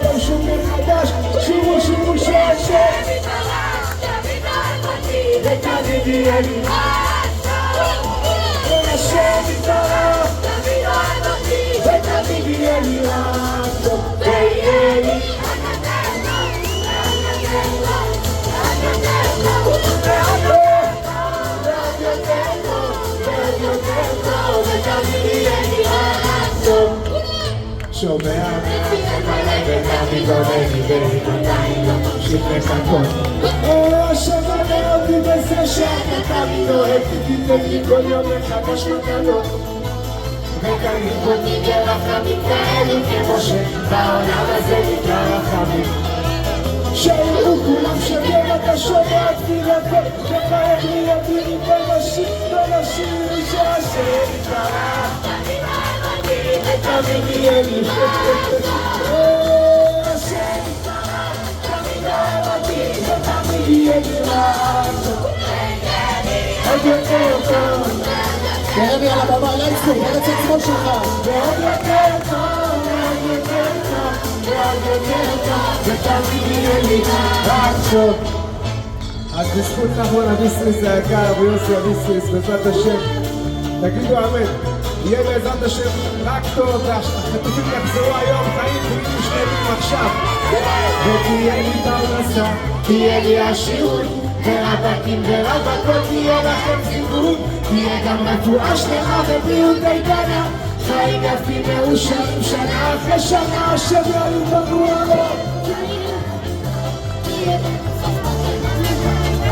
יום שוב מחדש, שובו שובו שהשם ותמיד יהיה לי השם יתברך ותמיד יהיה לי רק טוב ויהיה לי שומע ותמיד עודני ועדיין לא ממשיך לחכות שומע אותי בזה שאתה תמיד אוהב תיתן לי כל יום מחדש מתנות וקרים אותי ברחמים כאלו כמו שבעולם הזה נקרא רחמים שיראו כולם שכן אתה שומע תפילתו וחייב להיות לי בנשים שהשם יתברך ותמיד יהיה לי השם יתברך תמיד אוהב אותי ותמיד יהיה לי רק טוב עוד יותר טוב קרבי על הבמה, לייצור, בארץ עצמו שלך ועוד יותר טוב ועוד יותר טוב ועוד יותר טוב ותמיד יהיה לי רק טוב אז בזכות נחמן אביסריס היקר ויוסי אביסריס בעזרת השם תגידו אמן יהיה בעזרת השם רק טוב והחטופים יחזרו היום חיים ויהיו שלמים עכשיו ותהיה לי פרנסה, תהיה לי עשירות ורווקים ורווקות תהיה לכם חיברות תהיה גם רפואה שלמה ובריאות איתנה חיים יפים מאושרים שנה אחרי שנה השם יעלו בגבולות